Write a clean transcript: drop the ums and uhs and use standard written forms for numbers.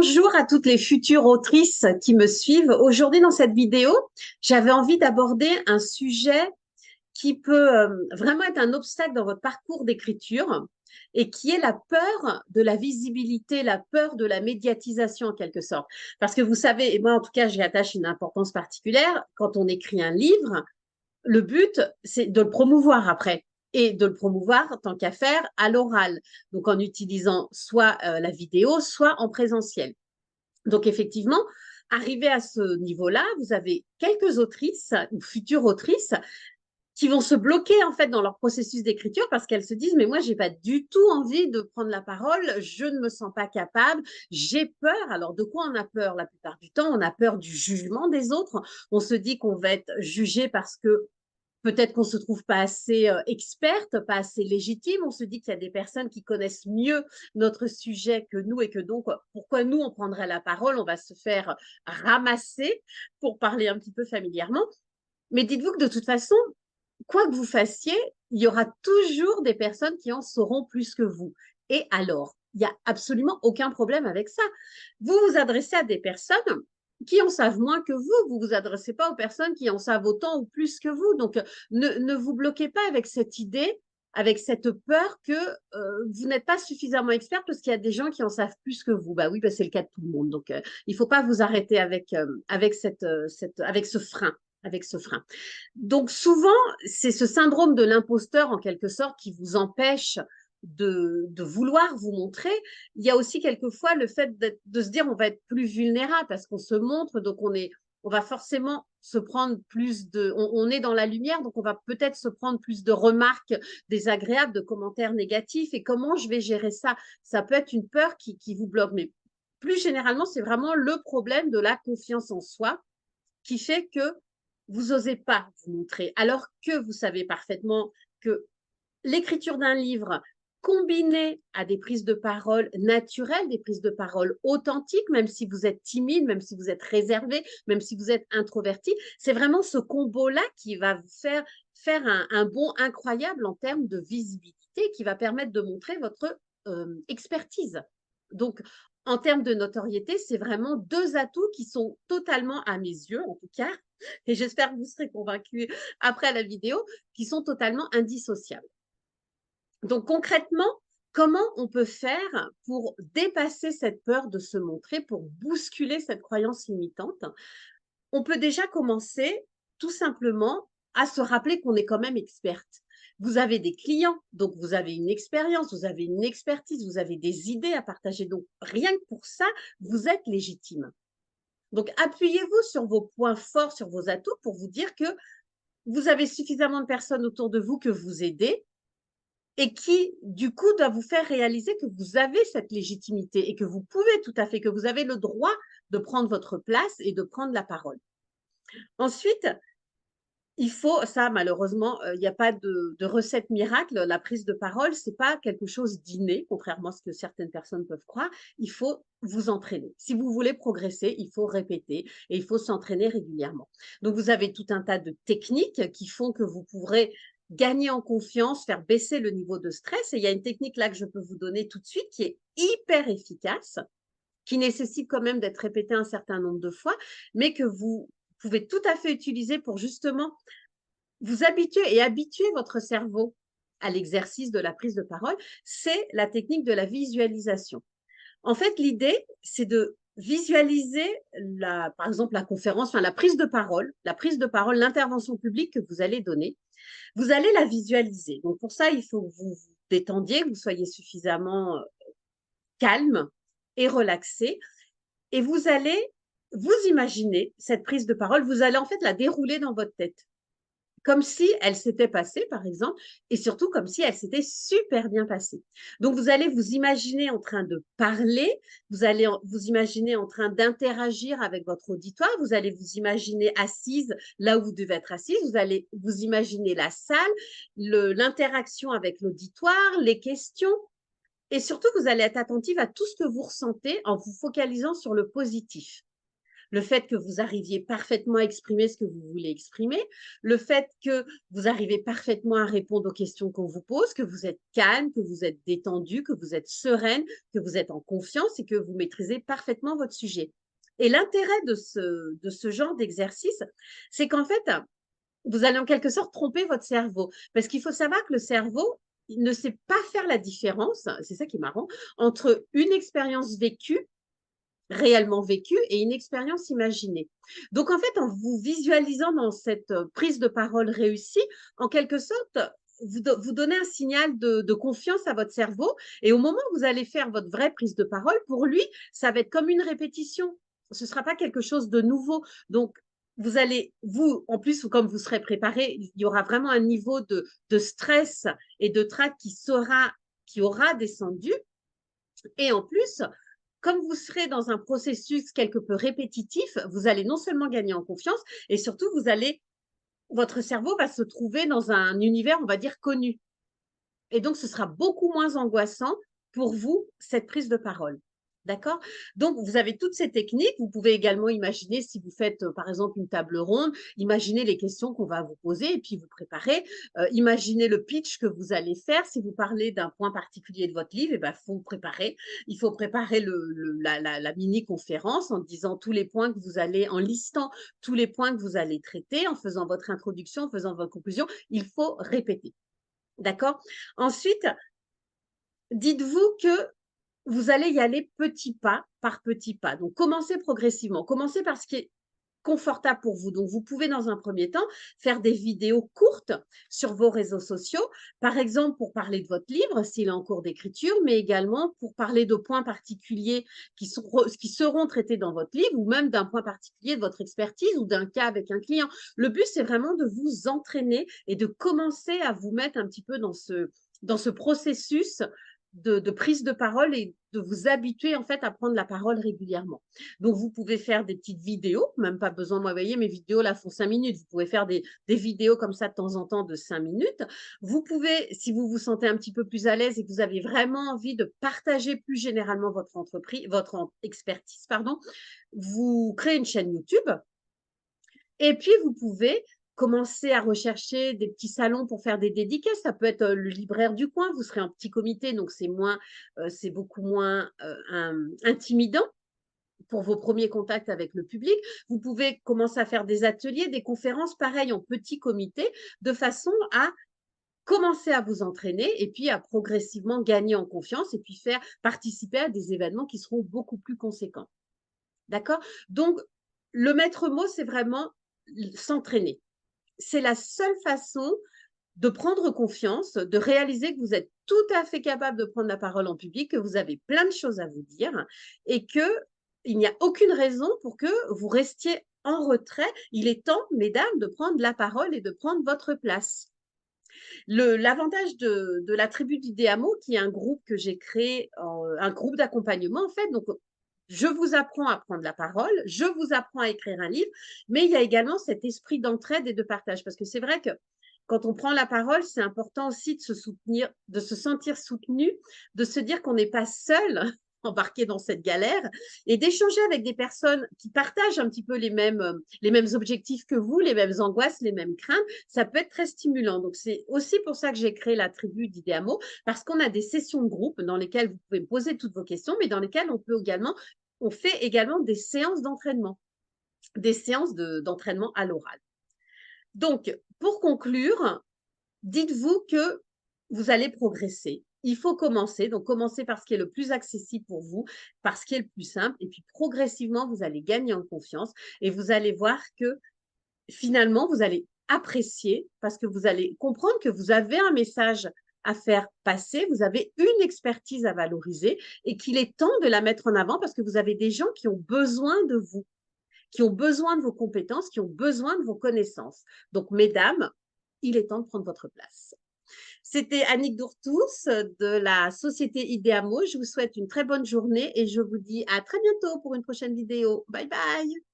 Bonjour à toutes les futures autrices qui me suivent. Aujourd'hui, dans cette vidéo, j'avais envie d'aborder un sujet qui peut vraiment être un obstacle dans votre parcours d'écriture et qui est la peur de la visibilité, la peur de la médiatisation en quelque sorte. Parce que vous savez, et moi en tout cas, j'y attache une importance particulière, quand on écrit un livre, le but, c'est de le promouvoir après et de le promouvoir tant qu'à faire à l'oral, donc en utilisant soit la vidéo, soit en présentiel. Donc, effectivement, arrivé à ce niveau-là, vous avez quelques autrices ou futures autrices qui vont se bloquer en fait dans leur processus d'écriture parce qu'elles se disent mais moi j'ai pas du tout envie de prendre la parole, je ne me sens pas capable, j'ai peur. Alors de quoi on a peur la plupart du temps? On a peur du jugement des autres. On se dit qu'on va être jugé parce que peut-être qu'on se trouve pas assez experte, pas assez légitime. On se dit qu'il y a des personnes qui connaissent mieux notre sujet que nous et que donc, pourquoi nous, on prendrait la parole? On va se faire ramasser pour parler un petit peu familièrement. Mais dites-vous que de toute façon, quoi que vous fassiez, il y aura toujours des personnes qui en sauront plus que vous. Et alors, il n'y a absolument aucun problème avec ça. Vous vous adressez à des personnes qui en savent moins que vous. Vous ne vous adressez pas aux personnes qui en savent autant ou plus que vous. Donc, ne vous bloquez pas avec cette idée, avec cette peur que vous n'êtes pas suffisamment expert parce qu'il y a des gens qui en savent plus que vous. Bah oui, bah c'est le cas de tout le monde. Donc, il ne faut pas vous arrêter avec ce frein. Avec ce frein. Donc souvent, c'est ce syndrome de l'imposteur en quelque sorte qui vous empêche de vouloir vous montrer. Il y a aussi quelquefois le fait de se dire on va être plus vulnérable parce qu'on se montre, donc on va forcément se prendre plus on est dans la lumière, donc on va peut-être se prendre plus de remarques désagréables, de commentaires négatifs. Et comment je vais gérer ça? Ça peut être une peur qui vous bloque. Mais plus généralement, c'est vraiment le problème de la confiance en soi qui fait que vous n'osez pas vous montrer, alors que vous savez parfaitement que l'écriture d'un livre combinée à des prises de parole naturelles, des prises de parole authentiques, même si vous êtes timide, même si vous êtes réservé, même si vous êtes introverti, c'est vraiment ce combo-là qui va vous faire un bond incroyable en termes de visibilité, qui va permettre de montrer votre expertise. Donc, en termes de notoriété, c'est vraiment deux atouts qui sont totalement, à mes yeux en tout cas, et j'espère que vous serez convaincus après la vidéo, qui sont totalement indissociables. Donc concrètement, comment on peut faire pour dépasser cette peur de se montrer, pour bousculer cette croyance limitante? On peut déjà commencer tout simplement à se rappeler qu'on est quand même experte. Vous avez des clients, donc vous avez une expérience, vous avez une expertise, vous avez des idées à partager. Donc rien que pour ça, vous êtes légitime. Donc appuyez-vous sur vos points forts, sur vos atouts pour vous dire que vous avez suffisamment de personnes autour de vous que vous aidez et qui, du coup, doit vous faire réaliser que vous avez cette légitimité et que vous pouvez tout à fait, que vous avez le droit de prendre votre place et de prendre la parole. Ensuite, il faut, ça malheureusement, il n'y a pas de recette miracle. La prise de parole, c'est pas quelque chose d'inné, contrairement à ce que certaines personnes peuvent croire. Il faut vous entraîner. Si vous voulez progresser, il faut répéter et il faut s'entraîner régulièrement. Donc, vous avez tout un tas de techniques qui font que vous pourrez gagner en confiance, faire baisser le niveau de stress. Et il y a une technique là que je peux vous donner tout de suite qui est hyper efficace, qui nécessite quand même d'être répétée un certain nombre de fois, mais que vous pouvez tout à fait utiliser pour justement vous habituer et habituer votre cerveau à l'exercice de la prise de parole, c'est la technique de la visualisation. En fait, l'idée, c'est de visualiser par exemple la conférence, enfin la prise de parole, l'intervention publique que vous allez donner. Vous allez la visualiser. Donc pour ça, il faut que vous vous détendiez, que vous soyez suffisamment calme et relaxé. Et vous allez vous imaginer cette prise de parole, vous allez en fait la dérouler dans votre tête comme si elle s'était passée, par exemple, et surtout comme si elle s'était super bien passée. Donc, vous allez vous imaginer en train de parler, vous allez vous imaginer en train d'interagir avec votre auditoire, vous allez vous imaginer assise là où vous devez être assise, vous allez vous imaginer la salle, l'interaction avec l'auditoire, les questions, et surtout, vous allez être attentive à tout ce que vous ressentez en vous focalisant sur le positif. le fait que vous arriviez parfaitement à exprimer ce que vous voulez exprimer, le fait que vous arrivez parfaitement à répondre aux questions qu'on vous pose, que vous êtes calme, que vous êtes détendu, que vous êtes sereine, que vous êtes en confiance et que vous maîtrisez parfaitement votre sujet. Et l'intérêt de ce genre d'exercice, c'est qu'en fait, vous allez en quelque sorte tromper votre cerveau. Parce qu'il faut savoir que le cerveau, il ne sait pas faire la différence, c'est ça qui est marrant, entre une expérience vécue, réellement vécue, et une expérience imaginée. Donc, en fait, en vous visualisant dans cette prise de parole réussie, en quelque sorte, vous donnez un signal de confiance à votre cerveau. Et au moment où vous allez faire votre vraie prise de parole, pour lui, ça va être comme une répétition. Ce ne sera pas quelque chose de nouveau. Donc, vous allez, vous, en plus, comme vous serez préparé, il y aura vraiment un niveau de stress et de trac qui aura descendu. Et en plus, comme vous serez dans un processus quelque peu répétitif, vous allez non seulement gagner en confiance, et surtout, votre cerveau va se trouver dans un univers, on va dire, connu. Et donc, ce sera beaucoup moins angoissant pour vous, cette prise de parole. D'accord? Donc, vous avez toutes ces techniques. Vous pouvez également imaginer, si vous faites, par exemple, une table ronde, imaginez les questions qu'on va vous poser et puis vous préparez. Imaginez le pitch que vous allez faire. Si vous parlez d'un point particulier de votre livre, il faut préparer. Il faut préparer la mini-conférence en disant tous les points que vous allez, en listant tous les points que vous allez traiter, en faisant votre introduction, en faisant votre conclusion. Il faut répéter. D'accord? Ensuite, dites-vous que vous allez y aller petit pas par petit pas. Donc, commencez progressivement. Commencez par ce qui est confortable pour vous. Donc, vous pouvez, dans un premier temps, faire des vidéos courtes sur vos réseaux sociaux, par exemple pour parler de votre livre, s'il est en cours d'écriture, mais également pour parler de points particuliers qui seront traités dans votre livre, ou même d'un point particulier de votre expertise ou d'un cas avec un client. Le but, c'est vraiment de vous entraîner et de commencer à vous mettre un petit peu dans ce processus de prise de parole et de vous habituer en fait à prendre la parole régulièrement. Donc, vous pouvez faire des petites vidéos, même pas besoin, moi, vous voyez, mes vidéos là font 5 minutes. Vous pouvez faire des vidéos comme ça de temps en temps de 5 minutes. Vous pouvez, si vous vous sentez un petit peu plus à l'aise et que vous avez vraiment envie de partager plus généralement votre entreprise, votre expertise, pardon, vous créez une chaîne YouTube. Et puis, vous pouvez commencer à rechercher des petits salons pour faire des dédicaces. Ça peut être le libraire du coin. Vous serez en petit comité, donc c'est beaucoup moins intimidant pour vos premiers contacts avec le public. Vous pouvez commencer à faire des ateliers, des conférences, pareil, en petit comité, de façon à commencer à vous entraîner et puis à progressivement gagner en confiance et puis faire participer à des événements qui seront beaucoup plus conséquents. D'accord? Donc, le maître mot, c'est vraiment s'entraîner. C'est la seule façon de prendre confiance, de réaliser que vous êtes tout à fait capable de prendre la parole en public, que vous avez plein de choses à vous dire et qu'il n'y a aucune raison pour que vous restiez en retrait. Il est temps, mesdames, de prendre la parole et de prendre votre place. L'avantage de la tribu d'Idéamo, qui est un groupe que j'ai créé, un groupe d'accompagnement en fait, donc je vous apprends à prendre la parole, je vous apprends à écrire un livre, mais il y a également cet esprit d'entraide et de partage. Parce que c'est vrai que quand on prend la parole, c'est important aussi de se soutenir, de se sentir soutenu, de se dire qu'on n'est pas seul embarqué dans cette galère et d'échanger avec des personnes qui partagent un petit peu les mêmes objectifs que vous, les mêmes angoisses, les mêmes craintes. Ça peut être très stimulant. Donc, c'est aussi pour ça que j'ai créé la tribu d'Idéamo, parce qu'on a des sessions de groupe dans lesquelles vous pouvez me poser toutes vos questions, mais dans lesquelles on fait également des séances d'entraînement, des séances d'entraînement à l'oral. Donc, pour conclure, dites-vous que vous allez progresser. Il faut commencer. Donc, commencez par ce qui est le plus accessible pour vous, par ce qui est le plus simple. Et puis, progressivement, vous allez gagner en confiance et vous allez voir que finalement, vous allez apprécier parce que vous allez comprendre que vous avez un message à faire passer, vous avez une expertise à valoriser et qu'il est temps de la mettre en avant parce que vous avez des gens qui ont besoin de vous, qui ont besoin de vos compétences, qui ont besoin de vos connaissances. Donc, mesdames, il est temps de prendre votre place. C'était Annick Dourtous de la société Idéamo. Je vous souhaite une très bonne journée et je vous dis à très bientôt pour une prochaine vidéo. Bye bye.